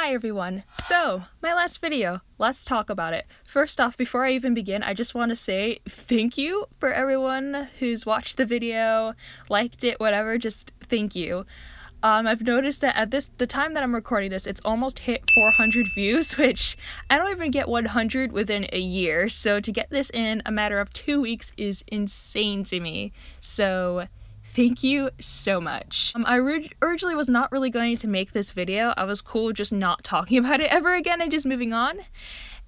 Hi everyone! So, my last video, let's talk about it. First off, before I even begin, I just want to say thank you for everyone who's watched the video, liked it, whatever, just thank you. I've noticed that at the time that I'm recording this, it's almost hit 400 views, which I don't even get 100 within a year, so to get this in a matter of 2 weeks is insane to me. So, thank you so much. I originally was not really going to make this video. I was cool just not talking about it ever again and just moving on.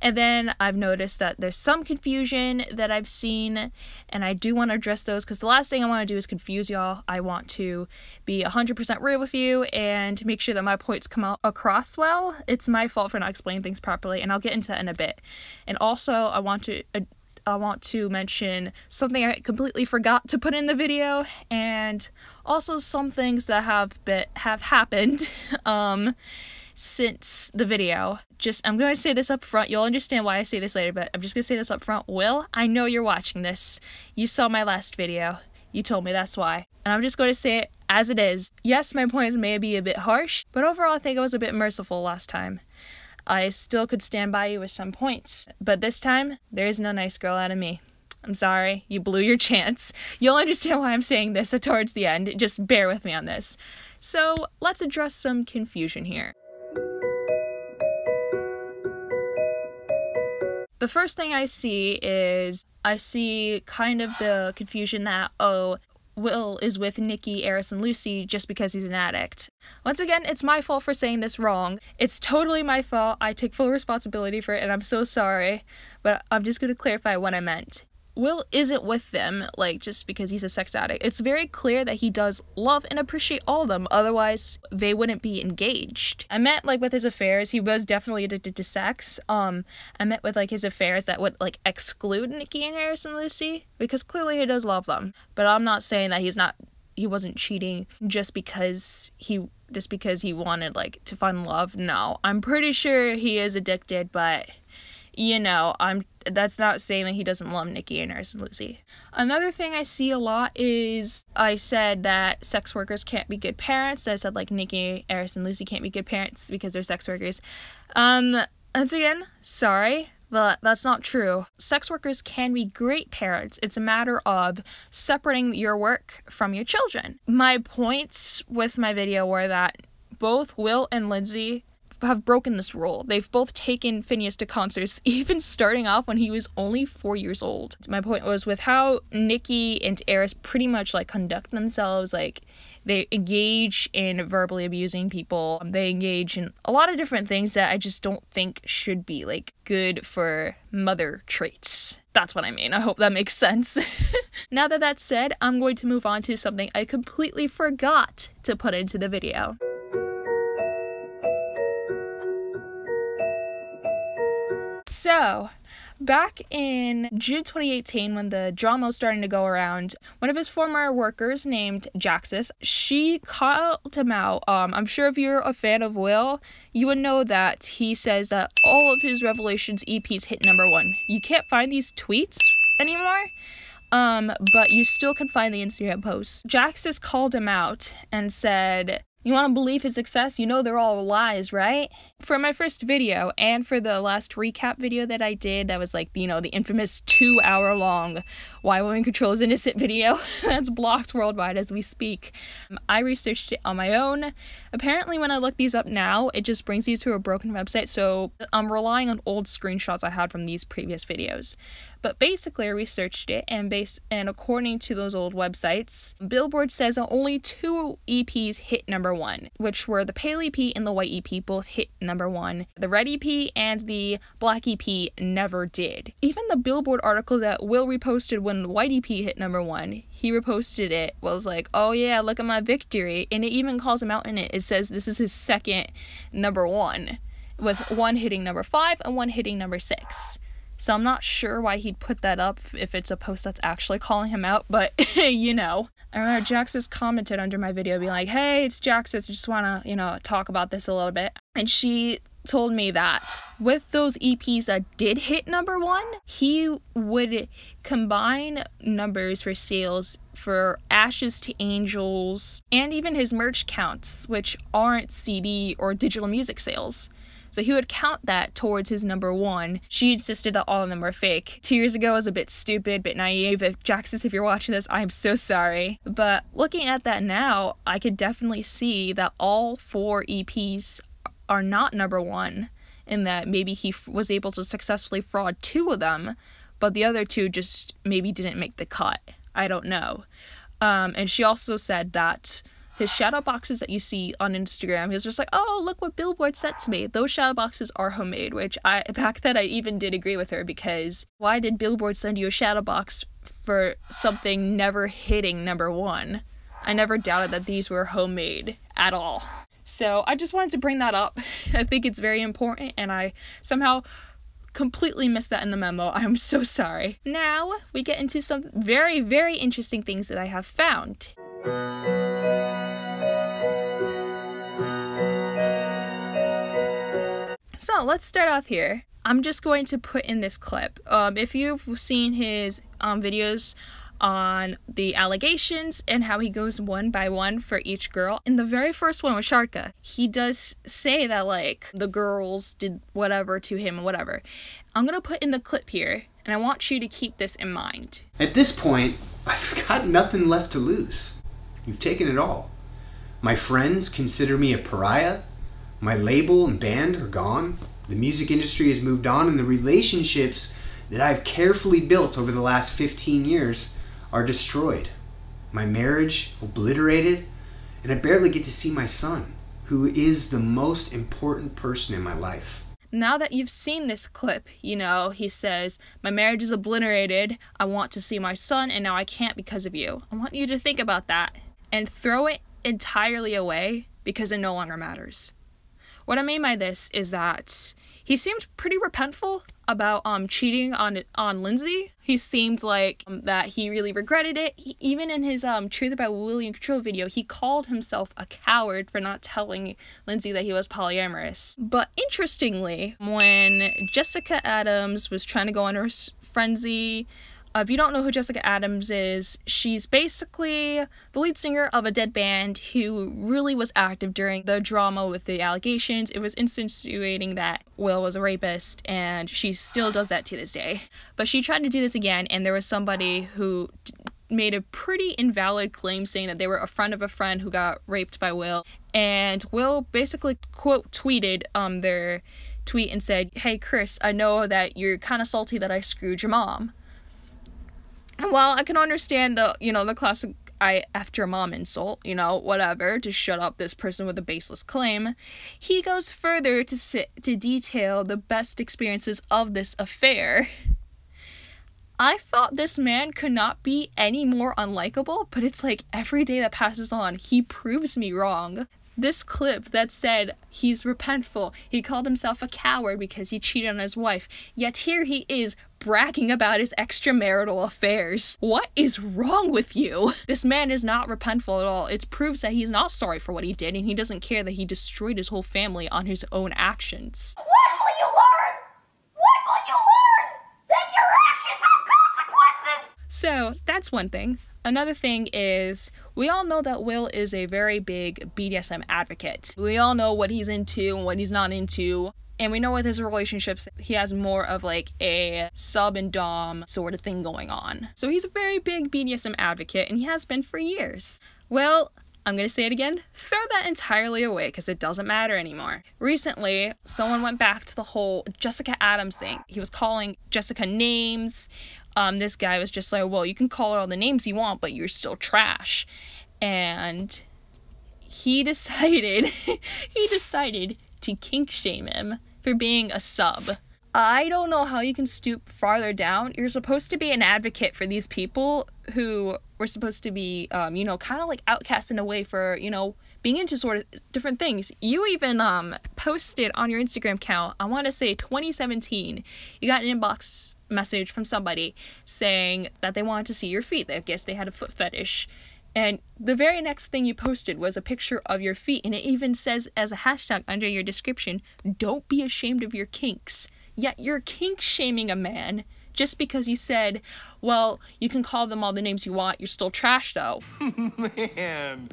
And then I've noticed that there's some confusion that I've seen, and I do want to address those because the last thing I want to do is confuse y'all. I want to be 100% real with you and make sure that my points come out across well. It's my fault for not explaining things properly, and I'll get into that in a bit. And also, I want to mention something I completely forgot to put in the video, and also some things that have happened since the video. I'm going to say this up front. You'll understand why I say this later, but I'm just going to say this up front. Will, I know you're watching this. You saw my last video. You told me, that's why. And I'm just going to say it as it is. Yes, my points may be a bit harsh, but overall I think I was a bit merciful last time. I still could stand by you with some points, but this time, there is no nice girl out of me. I'm sorry, you blew your chance. You'll understand why I'm saying this towards the end. Just bear with me on this. So, let's address some confusion here. The first thing I see is, kind of the confusion that, oh, Will is with Nikki, Eris, and Lucy just because he's an addict. Once again, it's my fault for saying this wrong. It's totally my fault. I take full responsibility for it, and I'm so sorry. But I'm just going to clarify what I meant. Will isn't with them, just because he's a sex addict. It's very clear that he does love and appreciate all of them, otherwise they wouldn't be engaged. I meant, with his affairs, he was definitely addicted to sex. I meant with, his affairs that would, exclude Nikki and Eris and Lucy, because clearly he does love them. But I'm not saying that he wasn't cheating just because he wanted, to find love. No, I'm pretty sure he is addicted, but that's not saying that he doesn't love Nikki and Eris and Lucy. Another thing I see a lot is, I said that sex workers can't be good parents. I said, Nikki, Eris, and Lucy can't be good parents because they're sex workers. Once again, sorry, but that's not true. Sex workers can be great parents. It's a matter of separating your work from your children. My points with my video were that both Will and Lindsay have broken this rule. They've both taken Phineas to concerts, even starting off when he was only 4 years old. My point was with how Nikki and Eris pretty much conduct themselves, they engage in verbally abusing people. They engage in a lot of different things that I just don't think should be good for mother traits. That's what I mean. I hope that makes sense. Now that that's said, I'm going to move on to something I completely forgot to put into the video. So, back in June 2018, when the drama was starting to go around, one of his former workers named Jaxis, she called him out. I'm sure if you're a fan of Will, you would know that he says that all of his Revelations EPs hit #1. You can't find these tweets anymore, but you still can find the Instagram posts. Jaxis called him out and said, "You want to believe his success? You know they're all lies, right?" For my first video, and for the last recap video that I did, that was the infamous 2-hour-long Why Women Control is Innocent video that's blocked worldwide as we speak. I researched it on my own. Apparently, when I look these up now, it just brings you to a broken website, so I'm relying on old screenshots I had from these previous videos. But basically, I researched it, and according to those old websites, Billboard says that only 2 EPs hit #1, which were the pale EP and the white EP both hit #1. The red EP and the black EP never did. Even the Billboard article that Will reposted when the white EP hit #1, he reposted it, was oh yeah, look at my victory, and it even calls him out in it. It says this is his second #1, with one hitting #5 and one hitting #6. So I'm not sure why he'd put that up if it's a post that's actually calling him out, but I remember Jaxis commented under my video being like, "Hey, it's Jaxis, I just want to, talk about this a little bit." And she told me that with those EPs that did hit #1, he would combine numbers for sales for Ashes to Angels, and even his merch counts, which aren't CD or digital music sales. So he would count that towards his number one. She insisted that all of them were fake. 2 years ago, I was a bit stupid, bit naive. Jaxus, if you're watching this, I'm so sorry. But looking at that now, I could definitely see that all 4 EPs are not number one, in that maybe he was able to successfully fraud 2 of them, but the other 2 just maybe didn't make the cut. I don't know. And she also said that his shadow boxes that you see on Instagram, he's just like, oh, look what Billboard sent to me. Those shadow boxes are homemade, which back then I even did agree with her, because why did Billboard send you a shadow box for something never hitting number one? I never doubted that these were homemade at all. So I just wanted to bring that up. I think it's very important, and I somehow completely missed that in the memo. I'm so sorry. Now we get into some very, very interesting things that I have found. So let's start off here. I'm just going to put in this clip. If you've seen his videos on the allegations and how he goes one by one for each girl, in the very first one with Sharka, he does say that like the girls did whatever to him, whatever. I'm gonna put in the clip here, and I want you to keep this in mind. At this point, I've got nothing left to lose. You've taken it all. My friends consider me a pariah. My label and band are gone. The music industry has moved on, and the relationships that I've carefully built over the last 15 years are destroyed. My marriage obliterated, and I barely get to see my son, who is the most important person in my life. Now that you've seen this clip, you know, he says, my marriage is obliterated, I want to see my son, and now I can't because of you. I want you to think about that and throw it entirely away because it no longer matters. What I mean by this is that he seemed pretty repentful about cheating on Lindsay. He seemed like that he really regretted it. Even in his Truth About William Control video, he called himself a coward for not telling Lindsay that he was polyamorous. But interestingly, when Jessicka Addams was trying to go on her frenzy, if you don't know who Jessicka Addams is, she's basically the lead singer of a dead band who really was active during the drama with the allegations. It was insinuating that Will was a rapist, and she still does that to this day. But she tried to do this again, and there was somebody who made a pretty invalid claim saying that they were a friend of a friend who got raped by Will. And Will basically quote tweeted their tweet and said, hey Chris, I know that you're kind of salty that I screwed your mom. And while I can understand the, you know, the classic I effed your mom insult, you know, whatever, to shut up this person with a baseless claim, he goes further to detail the best experiences of this affair. I thought this man could not be any more unlikable, but it's like every day that passes on, he proves me wrong. This clip that said he's repentful, he called himself a coward because he cheated on his wife, yet here he is bragging about his extramarital affairs. What is wrong with you? This man is not repentful at all. It proves that he's not sorry for what he did, and he doesn't care that he destroyed his whole family on his own actions. What will you learn? What will you learn? That your actions have consequences! So, that's one thing. Another thing is, we all know that Will is a very big BDSM advocate. We all know what he's into and what he's not into. And we know with his relationships, he has more of like a sub and dom sort of thing going on. So he's a very big BDSM advocate, and he has been for years. Well, I'm gonna say it again, throw that entirely away because it doesn't matter anymore. Recently, someone went back to the whole Jessicka Addams thing. He was calling Jessicka names. This guy was just like, well, you can call her all the names you want, but you're still trash. And he decided, to kink shame him for being a sub. I don't know how you can stoop farther down. You're supposed to be an advocate for these people who were supposed to be, you know, kind of like outcast in a way for, you know, being into sort of different things. You even posted on your Instagram account, I want to say 2017, you got an inbox message from somebody saying that they wanted to see your feet. I guess they had a foot fetish. And the very next thing you posted was a picture of your feet, and it even says as a hashtag under your description, don't be ashamed of your kinks. Yet you're kink shaming a man just because you said, well, you can call them all the names you want, you're still trash though. Man,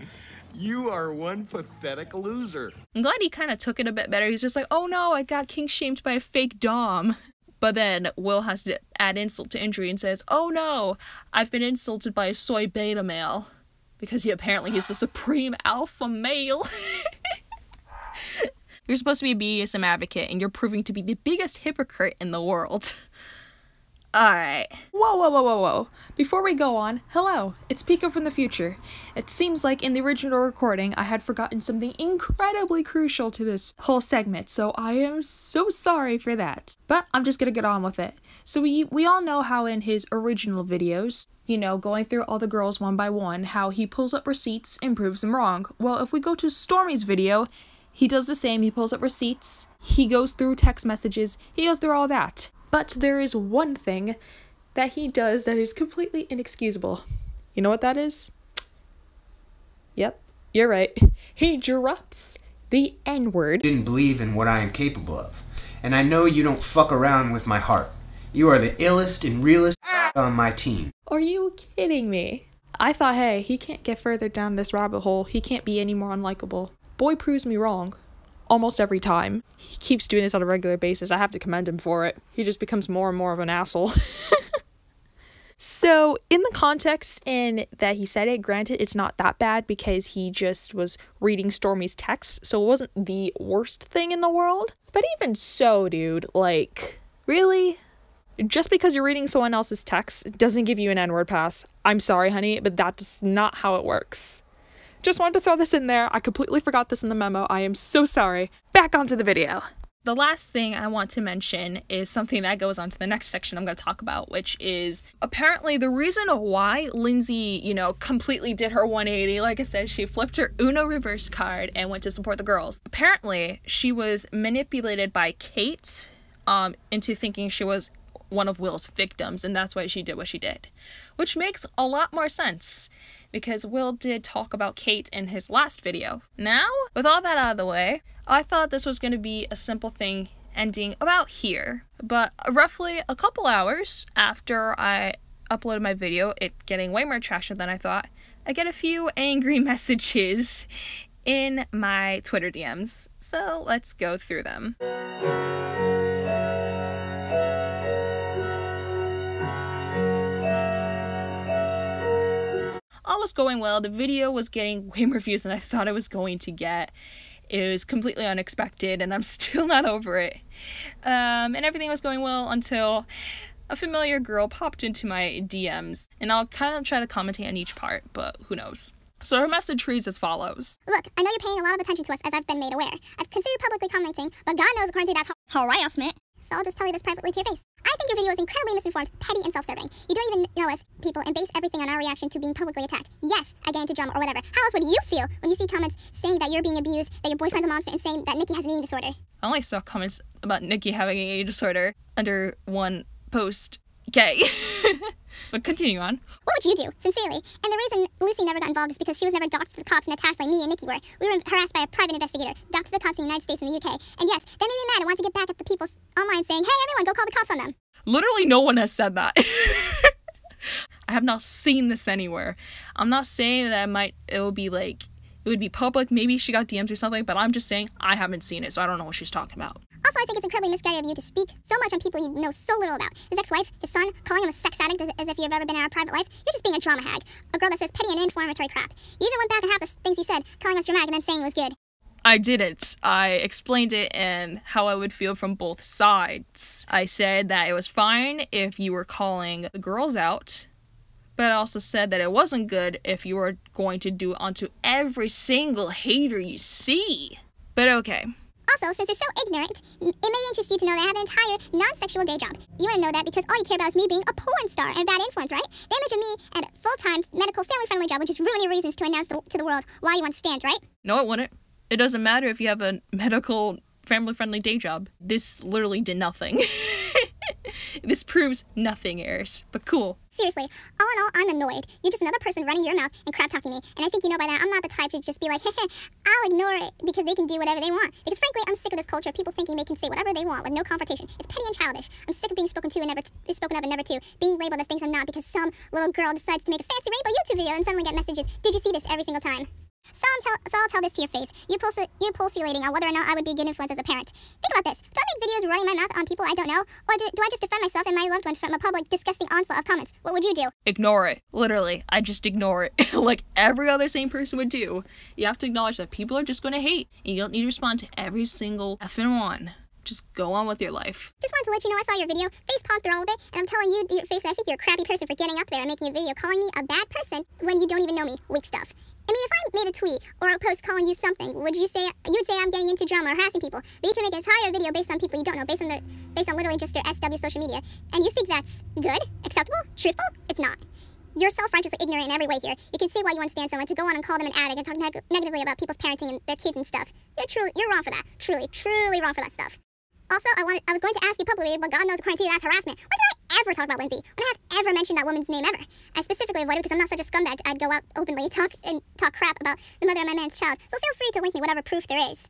you are one pathetic loser. I'm glad he kind of took it a bit better. He's just like, oh no, I got kink shamed by a fake dom. But then Will has to add insult to injury and says, oh no, I've been insulted by a soy beta male. Because he's the supreme alpha male. You're supposed to be a BDSM advocate, and you're proving to be the biggest hypocrite in the world. Alright. Whoa. Before we go on, hello, it's Pico from the future. It seems like in the original recording, I had forgotten something incredibly crucial to this whole segment, so I am so sorry for that. But I'm just gonna get on with it. So we all know how in his original videos, you know, going through all the girls one by one, how he pulls up receipts and proves them wrong. Well, if we go to Stormy's video, he does the same. He pulls up receipts, he goes through text messages, he goes through all that. But there is one thing that he does that is completely inexcusable. You know what that is? Yep, you're right. He drops the N-word. Didn't believe in what I am capable of. And I know you don't fuck around with my heart. You are the illest and realest on my team. Are you kidding me? I thought, hey, he can't get further down this rabbit hole. He can't be any more unlikable. Boy proves me wrong. Almost every time. He keeps doing this on a regular basis. I have to commend him for it. He just becomes more and more of an asshole. So, in the context in that he said it, granted, it's not that bad because he just was reading Stormy's text, so it wasn't the worst thing in the world. But even so, dude, like, really? Just because you're reading someone else's text doesn't give you an N-word pass. I'm sorry, honey, but that's not how it works. Just wanted to throw this in there. I completely forgot this in the memo. I am so sorry. Back onto the video. The last thing I want to mention is something that goes on to the next section I'm going to talk about, which is apparently the reason why Lindsay, you know, completely did her 180. Like I said, she flipped her Uno reverse card and went to support the girls. Apparently, she was manipulated by Kate into thinking she was one of Will's victims, and that's why she did what she did. Which makes a lot more sense, because Will did talk about Kate in his last video. Now, with all that out of the way, I thought this was going to be a simple thing ending about here. But roughly a couple hours after I uploaded my video, it getting way more traction than I thought, I get a few angry messages in my Twitter DMs. So let's go through them. All was going well. The video was getting way more views than I thought it was going to get. It was completely unexpected, and I'm still not over it. And everything was going well until a familiar girl popped into my DMs. And I'll kind of try to commentate on each part, but who knows. So her message reads as follows. Look, I know you're paying a lot of attention to us as I've been made aware. I've considered publicly commenting, but God knows according to you that's harassment. So I'll just tell you this privately to your face. I think your video is incredibly misinformed, petty, and self-serving. You don't even know us people and base everything on our reaction to being publicly attacked. Yes, I get into drama or whatever. How else would you feel when you see comments saying that you're being abused, that your boyfriend's a monster, and saying that Nikki has an eating disorder? I only saw comments about Nikki having an eating disorder under one post. Okay. But continue on. What would you do? Sincerely. And the reason Lucy never got involved is because she was never doxxed to the cops and attacked like me and Nikki were. We were harassed by a private investigator, doxxed to the cops in the United States and the UK. And yes, that made me mad and wanted to get back at the people online saying, hey everyone, go call the cops on them. Literally no one has said that. I have not seen this anywhere. I'm not saying that it would be public, maybe she got DMs or something, but I'm just saying I haven't seen it, so I don't know what she's talking about. Also, I think it's incredibly misguided of you to speak so much on people you know so little about. His ex-wife, his son, calling him a sex addict as if you've ever been in our private life. You're just being a drama hag. A girl that says petty and inflammatory crap. You even went back on half the things he said, calling us dramatic and then saying it was good. I didn't. I explained it and how I would feel from both sides. I said that it was fine if you were calling the girls out, but I also said that it wasn't good if you were going to do it onto every single hater you see. But okay. Also, since you're so ignorant, it may interest you to know that I have an entire non-sexual day job. You want to know that because all you care about is me being a porn star and a bad influence, right? The image of me at a full-time, medical, family-friendly job would just ruin your reasons to announce to the world why you want to stand, right? No, it wouldn't. It doesn't matter if you have a medical, family-friendly day job. This literally did nothing. This proves nothing, Eris, but cool. Seriously, all in all, I'm annoyed. You're just another person running your mouth and crap talking me. And I think you know by that I'm not the type to just be like, I'll ignore it because they can do whatever they want. Because frankly, I'm sick of this culture of people thinking they can say whatever they want with no confrontation. It's petty and childish. I'm sick of being spoken to and never spoken of and never to. Being labeled as things I'm not because some little girl decides to make a fancy rainbow YouTube video and suddenly get messages, did you see this, every single time. So I'll tell this to your face. You're postulating on whether or not I would be a good influence as a parent. Think about this. Do I make videos running my mouth on people I don't know? Or do I just defend myself and my loved one from a public, disgusting onslaught of comments? What would you do? Ignore it. Literally, I just ignore it. Like every other sane person would do. You have to acknowledge that people are just going to hate, and you don't need to respond to every single effing one. Just go on with your life. Just wanted to let you know I saw your video, face palmed through all of it, and I'm telling you, your face, I think you're a crappy person for getting up there and making a video calling me a bad person when you don't even know me. Weak stuff. I mean, if I made a tweet or a post calling you something, you'd say I'm getting into drama or harassing people. But you can make an entire video based on people you don't know, based on literally just your SW social media, and you think that's good, acceptable, truthful? It's not. You're self-righteously ignorant in every way here. You can say why you understand someone to go on and call them an addict and talk negatively about people's parenting and their kids and stuff. You're wrong for that. Truly wrong for that stuff. Also, I was going to ask you publicly, but God knows according to you that's harassment. When did I ever talk about Lindsay? When I have ever mentioned that woman's name ever? I specifically avoided because I'm not such a scumbag. I'd go out openly and talk crap about the mother of my man's child. So feel free to link me whatever proof there is.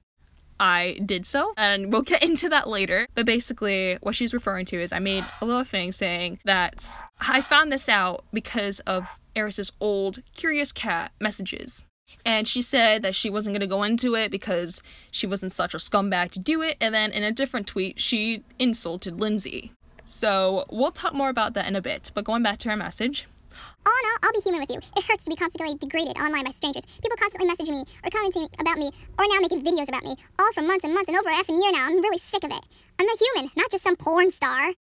I did so, and we'll get into that later. But basically, what she's referring to is I made a little thing saying that I found this out because of Eris's old Curious Cat messages. And she said that she wasn't going to go into it because she wasn't such a scumbag to do it. And then in a different tweet, she insulted Lindsay. So we'll talk more about that in a bit. But going back to her message. All in all, I'll be human with you. It hurts to be constantly degraded online by strangers. People constantly messaging me or commenting about me or now making videos about me. All for months and months and over a effing year now. I'm really sick of it. I'm a human, not just some porn star.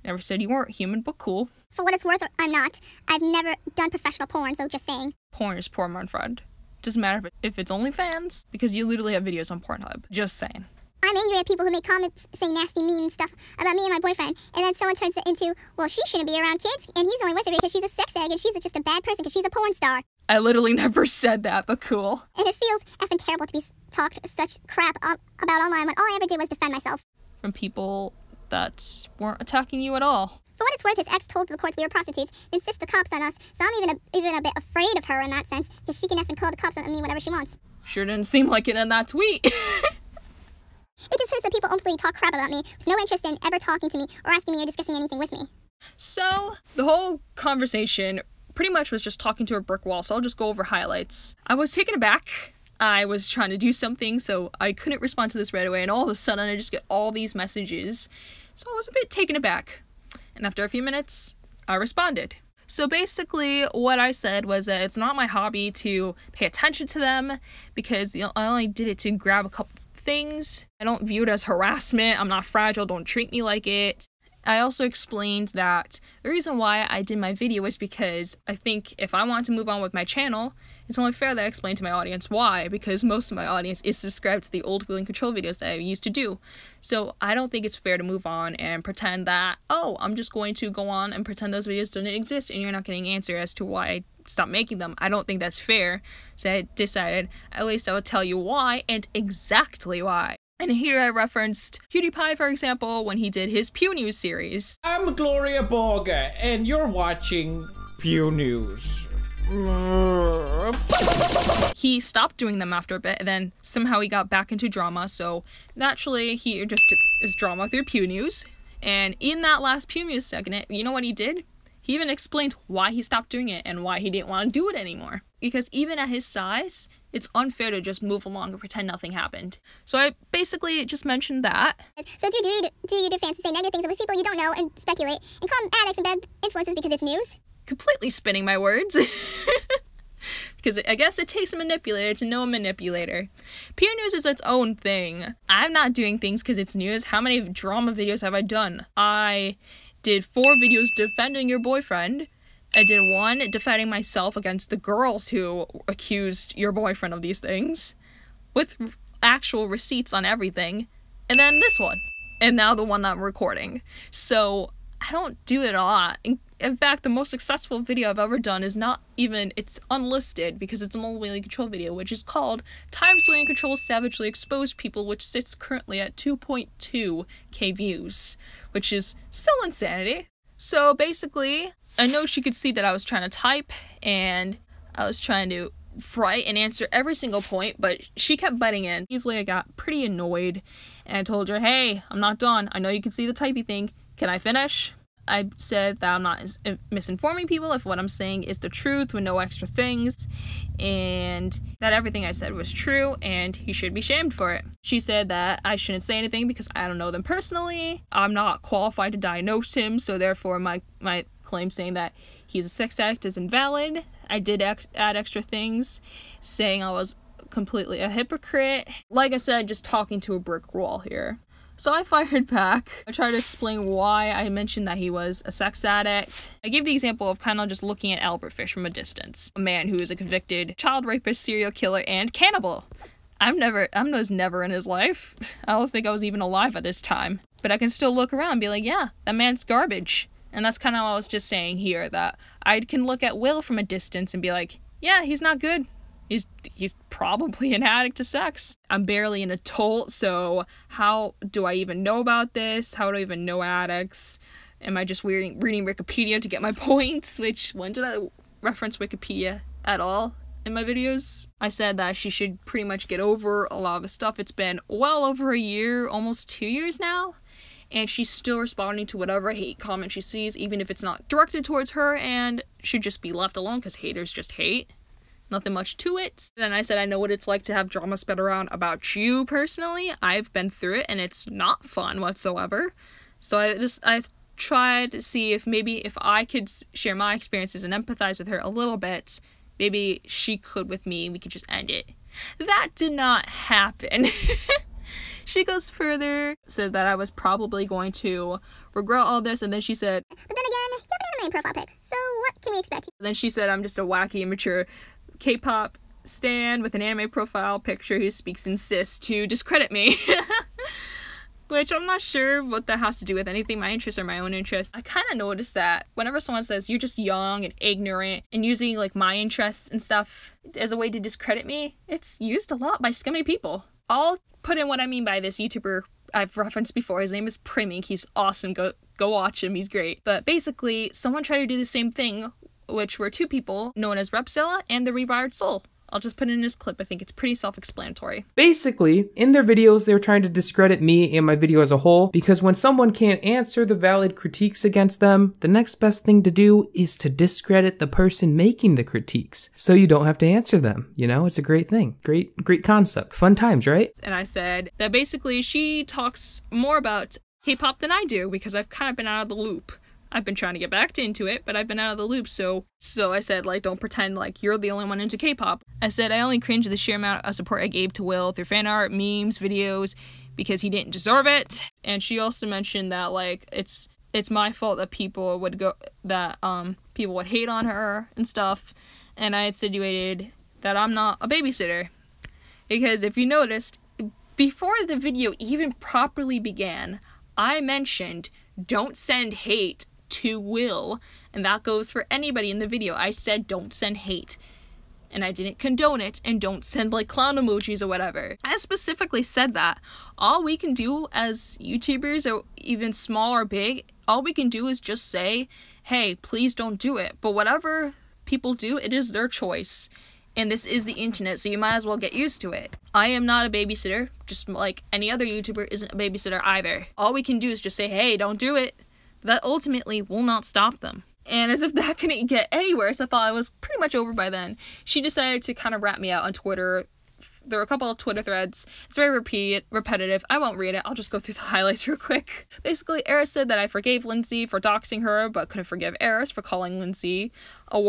Never said you weren't human, but cool. For what it's worth, I'm not. I've never done professional porn, so just saying. Porn is porn, my friend. Doesn't matter if it's OnlyFans, because you literally have videos on Pornhub. Just saying. I'm angry at people who make comments saying nasty, mean stuff about me and my boyfriend, and then someone turns it into, well, she shouldn't be around kids, and he's only with her because she's a sex egg, and she's just a bad person because she's a porn star. I literally never said that, but cool. And it feels effing terrible to be talked such crap about online when all I ever did was defend myself. From people that weren't attacking you at all. For what it's worth, his ex told the courts we were prostitutes, insist the cops on us, so I'm even a bit afraid of her in that sense, because she can effing call the cops on me whenever she wants. Sure didn't seem like it in that tweet. It just hurts that people openly talk crap about me, with no interest in ever talking to me, or asking me or discussing anything with me. So, the whole conversation pretty much was just talking to a brick wall, so I'll just go over highlights. I was taken aback. I was trying to do something, so I couldn't respond to this right away, and all of a sudden I just get all these messages. So I was a bit taken aback. And after a few minutes, I responded. So basically, what I said was that it's not my hobby to pay attention to them because I only did it to grab a couple things. I don't view it as harassment. I'm not fragile. Don't treat me like it. I also explained that the reason why I did my video is because I think if I want to move on with my channel, it's only fair that I explain to my audience why, because most of my audience is subscribed to the old wheel and control videos that I used to do. So I don't think it's fair to move on and pretend that, oh, I'm just going to go on and pretend those videos don't exist and you're not getting an answer as to why I stopped making them. I don't think that's fair. So I decided at least I would tell you why and exactly why. And here I referenced PewDiePie, for example, when he did his Pew News series. I'm Gloria Borga, and you're watching Pew News. He stopped doing them after a bit, and then somehow he got back into drama, so naturally he just is drama through Pew News. And in that last Pew News segment, you know what he did? He even explained why he stopped doing it and why he didn't want to do it anymore. Because even at his size, it's unfair to just move along and pretend nothing happened. So I basically just mentioned that. So it's your duty to say negative things about people you don't know and speculate and call them addicts and bad influences because it's news? Completely spinning my words. Because I guess it takes a manipulator to know a manipulator. Pew News is its own thing. I'm not doing things because it's news. How many drama videos have I done? I did 4 videos defending your boyfriend. I did 1 defending myself against the girls who accused your boyfriend of these things, with actual receipts on everything, and then this one, and now the one I'm recording. So I don't do it a lot. In fact, the most successful video I've ever done is not even, it's unlisted because it's an old wheel and control video, which is called Times Wheel and Control Savagely Exposed People, which sits currently at 2.2k views, which is still insanity. So basically, I know she could see that I was trying to type and I was trying to write and answer every single point, but she kept butting in. Easily I got pretty annoyed and I told her, hey, I'm not done. I know you can see the typey thing. Can I finish? I said that I'm not misinforming people if what I'm saying is the truth with no extra things, and that everything I said was true and he should be shamed for it. She said that I shouldn't say anything because I don't know them personally. I'm not qualified to diagnose him, so therefore my claim saying that he's a sex addict is invalid. I did add extra things, saying I was completely a hypocrite. Like I said, just talking to a brick wall here. So I fired back. I tried to explain why I mentioned that he was a sex addict. I gave the example of kind of just looking at Albert Fish from a distance, a man who is a convicted child rapist, serial killer, and cannibal. I was never in his life. I don't think I was even alive at this time. But I can still look around and be like, yeah, that man's garbage. And that's kind of what I was just saying here, that I can look at Will from a distance and be like, yeah, he's not good. He's probably an addict to sex. I'm barely an adult, so how do I even know about this? How do I even know addicts? Am I just reading Wikipedia to get my points? Which, when did I reference Wikipedia at all in my videos? I said that she should pretty much get over a lot of the stuff. It's been well over a year, almost 2 years now, and she's still responding to whatever hate comment she sees, even if it's not directed towards her, and should just be left alone because haters just hate. Nothing much to it. And I said I know what it's like to have drama spread around about you personally. I've been through it and it's not fun whatsoever. So I tried to see if maybe if I could share my experiences and empathize with her a little bit, maybe she could with me, we could just end it. That did not happen. She goes further, said that I was probably going to regret all this, and then she said, but then again, you have an anime profile pic, so what can we expect? Then she said I'm just a wacky, immature K-pop stan with an anime profile picture who speaks in cis to discredit me. Which I'm not sure what that has to do with anything. My interests are my own interests. I kind of noticed that whenever someone says you're just young and ignorant and using like my interests and stuff as a way to discredit me, it's used a lot by scummy people. I'll put in what I mean by this YouTuber I've referenced before. His name is Primink. He's awesome. Go watch him. He's great. But basically, someone tried to do the same thing, which were two people known as Repzilla and the Rewired Soul. I'll just put it in this clip. I think it's pretty self-explanatory. Basically, in their videos, they're trying to discredit me and my video as a whole, because when someone can't answer the valid critiques against them, the next best thing to do is to discredit the person making the critiques, so you don't have to answer them. You know, it's a great thing. Great concept. Fun times, right? And I said that basically she talks more about K-pop than I do, because I've kind of been out of the loop. I've been trying to get back into it, but I've been out of the loop, so I said, like, don't pretend like you're the only one into K-pop. I said I only cringe at the sheer amount of support I gave to Will through fan art, memes, videos, because he didn't deserve it. And she also mentioned that, like, it's my fault that people would people would hate on her and stuff, and I insinuated that I'm not a babysitter. Because if you noticed, before the video even properly began, I mentioned don't send hate to Will, and that goes for anybody in the video. I said don't send hate, and I didn't condone it, and don't send like clown emojis or whatever. I specifically said that. All we can do as YouTubers, or even small or big, all we can do is just say, hey, please don't do it. But whatever people do, it is their choice, and this is the internet, so you might as well get used to it. I am not a babysitter, just like any other YouTuber isn't a babysitter either. All we can do is just say, hey, don't do it. That ultimately will not stop them. And as if that couldn't get any worse, I thought I was pretty much over by then. She decided to kind of rat me out on Twitter. There were a couple of Twitter threads. It's very repetitive. I won't read it. I'll just go through the highlights real quick. Basically, Eris said that I forgave Lindsay for doxing her, but couldn't forgive Eris for calling Lindsay a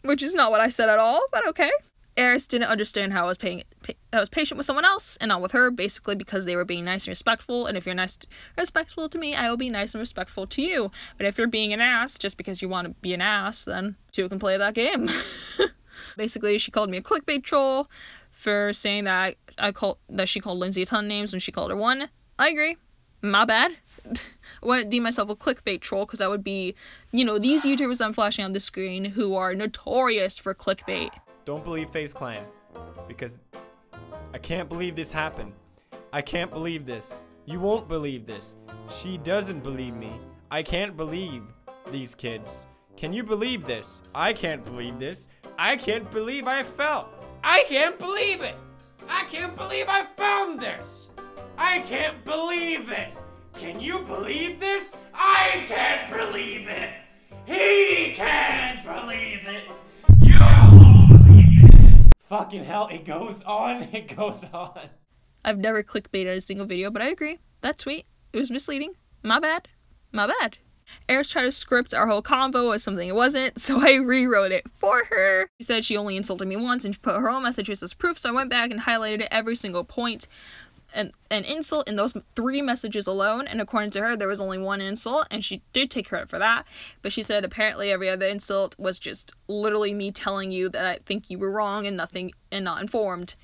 which is not what I said at all, but okay. Eris didn't understand how I was patient with someone else and not with her, basically because they were being nice and respectful, and if you're nice and respectful to me, I will be nice and respectful to you. But if you're being an ass just because you want to be an ass, then two can play that game. Basically, she called me a clickbait troll for saying that she called Lindsay a ton of names when she called her one. I agree. My bad. I wouldn't deem myself a clickbait troll, because that would be, these YouTubers I'm flashing on the screen who are notorious for clickbait. Don't believe FaZe Clan, because I can't believe this happened. I can't believe this. You won't believe this. She doesn't believe me. I can't believe these kids. Can you believe this? I can't believe this. I can't believe I fell. I can't believe it. I can't believe I found this. I can't believe it. Can you believe this? I can't believe it. He can't believe it. You don't believe it. Fucking hell, it goes on. It goes on. I've never clickbaited a single video, but I agree. That tweet, it was misleading. My bad. My bad. Eris tried to script our whole convo as something it wasn't, so I rewrote it for her. She said she only insulted me once and she put her own messages as proof, so I went back and highlighted every single point and insult in those 3 messages alone, and according to her, there was only 1 insult, and she did take credit for that, but she said apparently every other insult was just literally me telling you that I think you were wrong and not informed.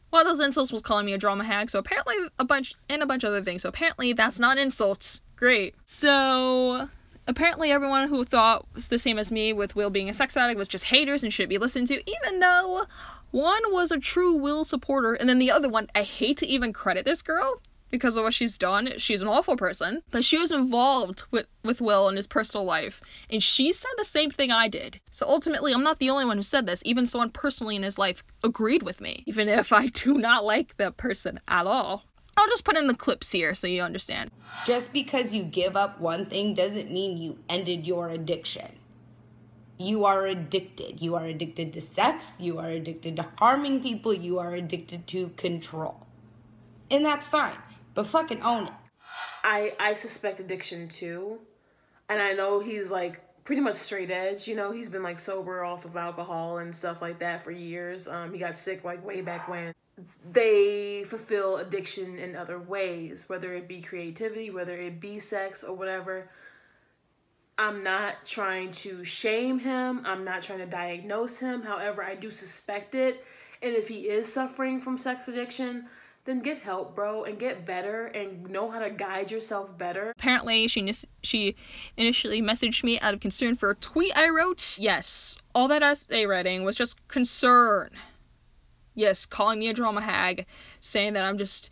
One of those insults was calling me a drama hag, so apparently a bunch of other things, so apparently that's not insults. Great. So apparently everyone who thought was the same as me with Will being a sex addict was just haters and should be listened to, even though one was a true Will supporter and then the other one, I hate to even credit this girl because of what she's done. She's an awful person, but she was involved with Will in his personal life, and she said the same thing I did. So ultimately, I'm not the only one who said this. Even someone personally in his life agreed with me, even if I do not like the person at all. I'll just put in the clips here so you understand. Just because you give up one thing doesn't mean you ended your addiction. You are addicted. You are addicted to sex. You are addicted to harming people. You are addicted to control. And that's fine, but fucking own it. I suspect addiction too. And I know he's like pretty much straight edge, you know, he's been like sober off of alcohol and stuff like that for years. He got sick like way back when. They fulfill addiction in other ways, whether it be creativity, whether it be sex or whatever. I'm not trying to shame him. I'm not trying to diagnose him. However, I do suspect it. And if he is suffering from sex addiction, then get help, bro, and get better and know how to guide yourself better. Apparently, she initially messaged me out of concern for a tweet I wrote. Yes, all that essay writing was just concern. Yes, calling me a drama hag, saying that I'm just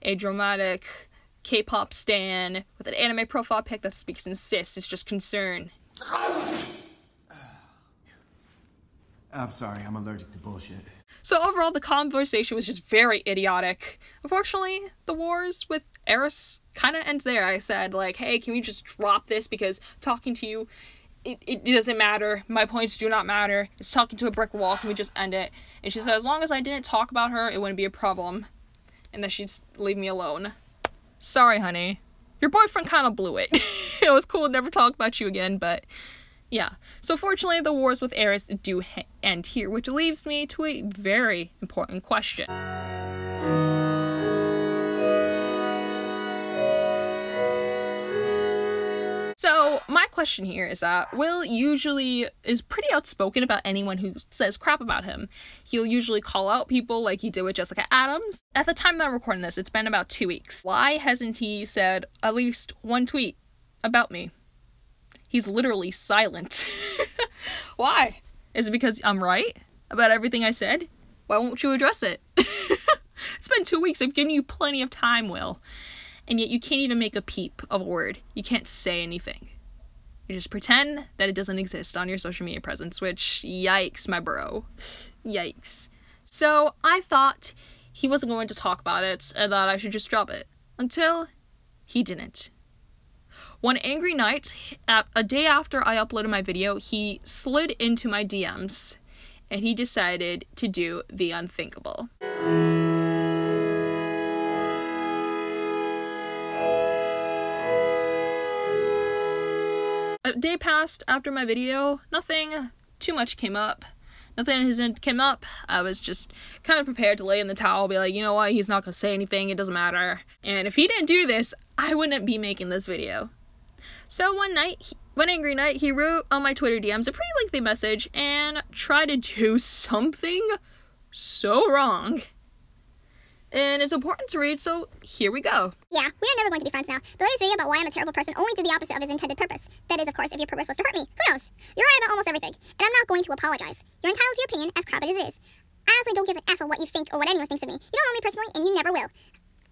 a dramatic K-pop stan with an anime profile pic that speaks in cis. It's just concern. I'm sorry, I'm allergic to bullshit. So overall, the conversation was just very idiotic. Unfortunately, the wars with Eris kind of ends there. I said, like, hey, can we just drop this because talking to you, it doesn't matter. My points do not matter. It's talking to a brick wall. Can we just end it? And she said, as long as I didn't talk about her, it wouldn't be a problem. And that she'd leave me alone. Sorry, honey. Your boyfriend kind of blew it. It was cool to never talk about you again, but yeah. So fortunately, the wars with Eris do end here, which leaves me to a very important question. So my question here is that Will usually is pretty outspoken about anyone who says crap about him. He'll usually call out people like he did with Jessicka Addams. At the time that I'm recording this, it's been about 2 weeks. Why hasn't he said at least one tweet about me? He's literally silent. Why? Is it because I'm right about everything I said? Why won't you address it? It's been 2 weeks. I've given you plenty of time, Will. And yet you can't even make a peep of a word. You can't say anything. You just pretend that it doesn't exist on your social media presence, which, yikes, my bro. Yikes. So I thought he wasn't going to talk about it and that I should just drop it. Until he didn't. One angry night, a day after I uploaded my video, he slid into my DMs and he decided to do the unthinkable. A day passed after my video, nothing too much came up. Nothing came up. I was just kind of prepared to lay in the towel, be like, you know what, he's not gonna say anything, it doesn't matter. And if he didn't do this, I wouldn't be making this video. So one angry night, he wrote on my Twitter DMs a pretty lengthy message and tried to do something so wrong. And it's important to read, so here we go. Yeah, we are never going to be friends now. The latest video about why I'm a terrible person only did the opposite of his intended purpose. That is, of course, if your purpose was to hurt me. Who knows? You're right about almost everything, and I'm not going to apologize. You're entitled to your opinion, as crap as it is. I honestly don't give an F on what you think or what anyone thinks of me. You don't know me personally, and you never will.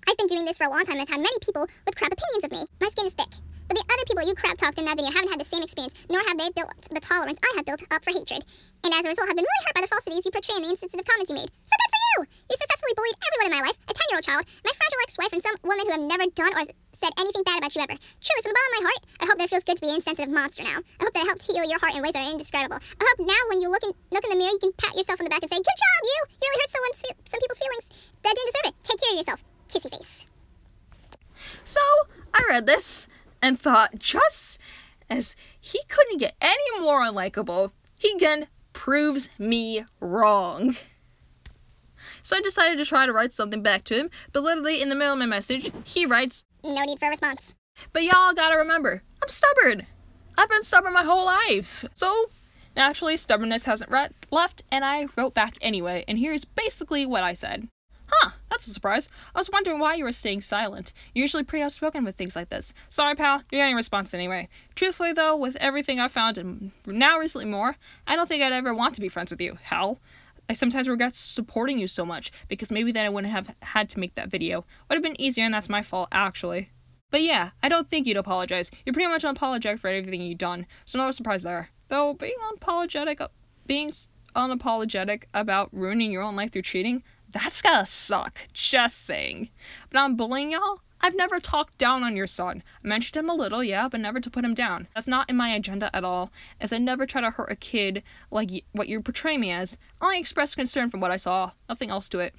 I've been doing this for a long time. I've had many people with crap opinions of me. My skin is thick. But the other people you crap talked in that video haven't had the same experience, nor have they built the tolerance I have built up for hatred. And as a result, have been really hurt by the falsities you portray and the insensitive comments you made. So good for you! You successfully bullied everyone in my life, a 10-year-old child, my fragile ex-wife, and some women who have never done or said anything bad about you ever. Truly, from the bottom of my heart, I hope that it feels good to be an insensitive monster now. I hope that it helped heal your heart in ways that are indescribable. I hope now when you look in the mirror, you can pat yourself on the back and say, good job, you! You really hurt some people's feelings that didn't deserve it. Take care of yourself. Kissy face. So, I read this and thought, just as he couldn't get any more unlikable, he again proves me wrong. So I decided to try to write something back to him, but literally in the middle of my message, he writes, no need for a response. But y'all gotta remember, I'm stubborn. I've been stubborn my whole life. So, naturally, stubbornness hasn't left, and I wrote back anyway, and here's basically what I said. Huh, that's a surprise. I was wondering why you were staying silent. You're usually pretty outspoken with things like this. Sorry, pal, you're getting a response anyway. Truthfully, though, with everything I've found, and now recently more, I don't think I'd ever want to be friends with you. Hell, I sometimes regret supporting you so much, because maybe then I wouldn't have had to make that video. Would have been easier, and that's my fault, actually. But yeah, I don't think you'd apologize. You're pretty much unapologetic for everything you've done, so no surprise there. Though, being unapologetic about ruining your own life through cheating, that's gotta suck, just saying. But on bullying y'all, I've never talked down on your son. I mentioned him a little, yeah, but never to put him down. That's not in my agenda at all, as I never try to hurt a kid like what you portray me as. I only expressed concern from what I saw, nothing else to it.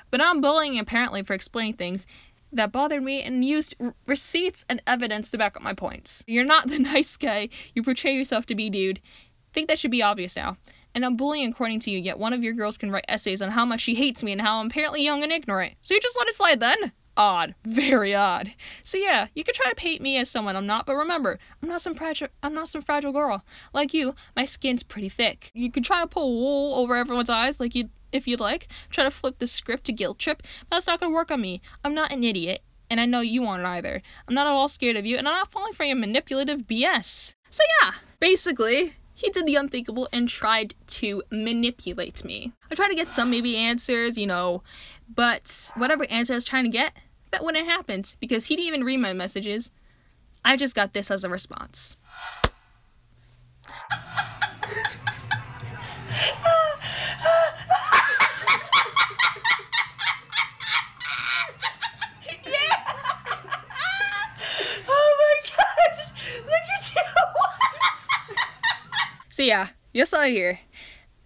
But I'm bullying apparently for explaining things that bothered me and used receipts and evidence to back up my points. You're not the nice guy you portray yourself to be, dude. I think that should be obvious now. And I'm bullying according to you, yet one of your girls can write essays on how much she hates me and how I'm apparently young and ignorant. So you just let it slide then? Odd. Very odd. So yeah, you could try to paint me as someone I'm not, but remember, I'm not some fragile girl. Like you, my skin's pretty thick. You could try to pull wool over everyone's eyes if you'd like. Try to flip the script to guilt trip, but that's not gonna work on me. I'm not an idiot, and I know you aren't either. I'm not at all scared of you, and I'm not falling for your manipulative BS. So yeah, basically, he did the unthinkable and tried to manipulate me. I tried to get some maybe answers, you know, but whatever answer I was trying to get, that wouldn't happen because he didn't even read my messages. I just got this as a response. So yeah, you saw it here.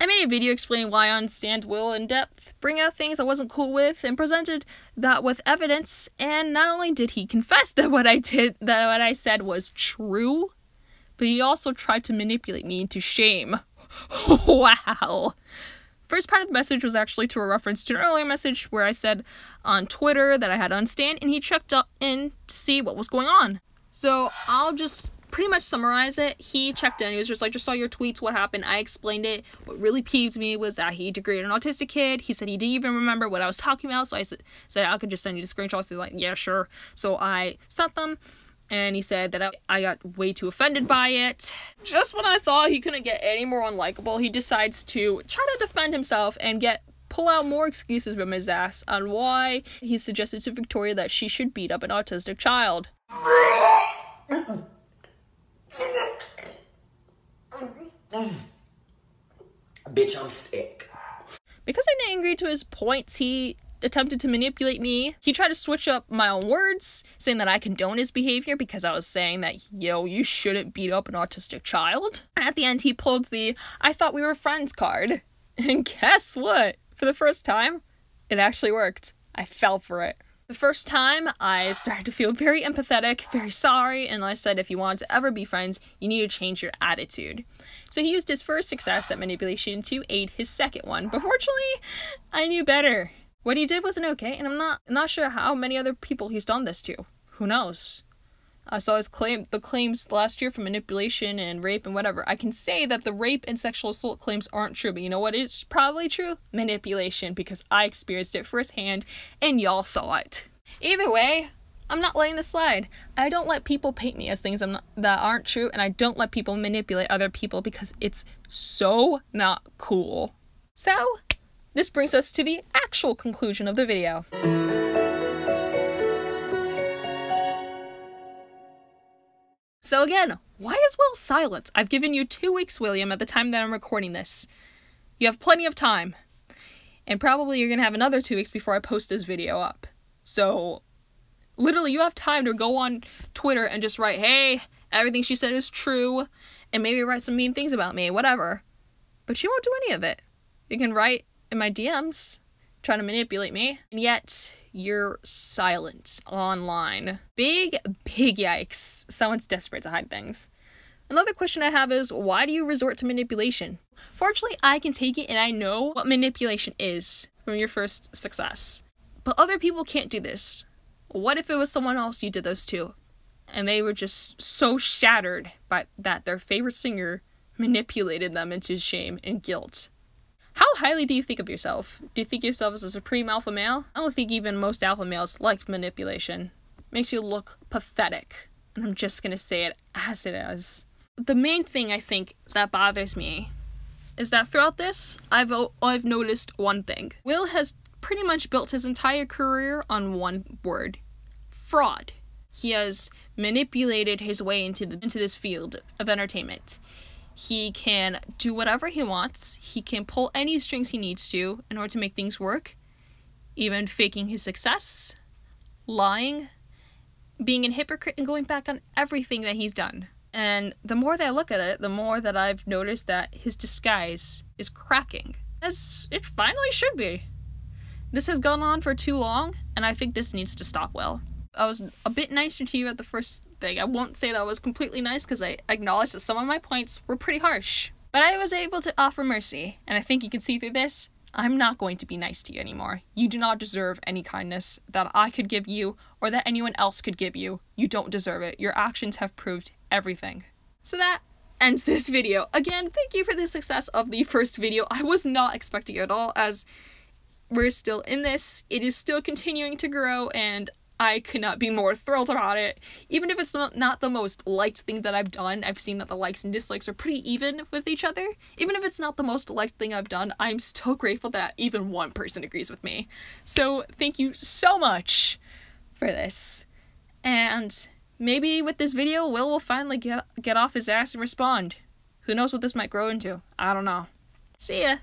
I made a video explaining why I understand Will in depth, bring out things I wasn't cool with, and presented that with evidence, and not only did he confess that what I said was true, but he also tried to manipulate me into shame. Wow. First part of the message was actually to a reference to an earlier message where I said on Twitter that I had unstand, and he checked in to see what was going on. So I'll just pretty much summarize it. He checked in. He was just like, just saw your tweets, what happened. I explained it. What really peeved me was that he degraded an autistic kid. He said he didn't even remember what I was talking about, so I said I could just send you the screenshots. He's like, yeah, sure. So I sent them, and he said that I got way too offended by it. Just when I thought he couldn't get any more unlikable, he decides to try to defend himself and pull out more excuses from his ass on why he suggested to Victoria that she should beat up an autistic child. Bitch, I'm sick. Because I didn't agree to his points, he attempted to manipulate me. He tried to switch up my own words, saying that I condone his behavior because I was saying that, yo, you shouldn't beat up an autistic child. And at the end, he pulled the I thought we were friends card. And guess what? For the first time, it actually worked. I fell for it. The first time, I started to feel very empathetic, very sorry, and I said if you want to ever be friends, you need to change your attitude. So he used his first success at manipulation to aid his second one, but fortunately, I knew better. What he did wasn't okay, and I'm not sure how many other people he's done this to. Who knows? I saw the claims last year for manipulation and rape and whatever. I can say that the rape and sexual assault claims aren't true, but you know what is probably true? Manipulation, because I experienced it firsthand and y'all saw it. Either way, I'm not letting this slide. I don't let people paint me as things that aren't true, and I don't let people manipulate other people because it's so not cool. So, this brings us to the actual conclusion of the video. So again, why is Will silent? I've given you 2 weeks, William, at the time that I'm recording this. You have plenty of time. And probably you're gonna have another 2 weeks before I post this video up. So, literally, you have time to go on Twitter and just write, hey, everything she said is true, and maybe write some mean things about me, whatever. But you won't do any of it. You can write in my DMs, trying to manipulate me, and yet you're silent online. Big yikes. Someone's desperate to hide things. Another question I have is, why do you resort to manipulation? Fortunately, I can take it and I know what manipulation is from your first success. But other people can't do this. What if it was someone else you did those to? And they were just so shattered by that their favorite singer manipulated them into shame and guilt. How highly do you think of yourself? Do you think yourself as a supreme alpha male? I don't think even most alpha males like manipulation. Makes you look pathetic. And I'm just gonna say it as it is. The main thing I think that bothers me is that throughout this, I've noticed one thing. Will has pretty much built his entire career on one word: fraud. He has manipulated his way into this field of entertainment. He can do whatever he wants. He can pull any strings he needs to in order to make things work, even faking his success, lying, being a hypocrite, and going back on everything that he's done. And the more that I look at it, the more that I've noticed that his disguise is cracking, as it finally should be. This has gone on for too long, and I think this needs to stop, Will. I was a bit nicer to you at the first thing. I won't say that I was completely nice, because I acknowledged that some of my points were pretty harsh. But I was able to offer mercy, and I think you can see through this. I'm not going to be nice to you anymore. You do not deserve any kindness that I could give you, or that anyone else could give you. You don't deserve it. Your actions have proved everything. So that ends this video. Again, thank you for the success of the first video. I was not expecting it at all, as we're still in this. It is still continuing to grow, and I could not be more thrilled about it. Even if it's not the most liked thing that I've done, I've seen that the likes and dislikes are pretty even with each other. Even if it's not the most liked thing I've done, I'm still grateful that even one person agrees with me. So thank you so much for this. And maybe with this video, Will finally get off his ass and respond. Who knows what this might grow into? I don't know. See ya.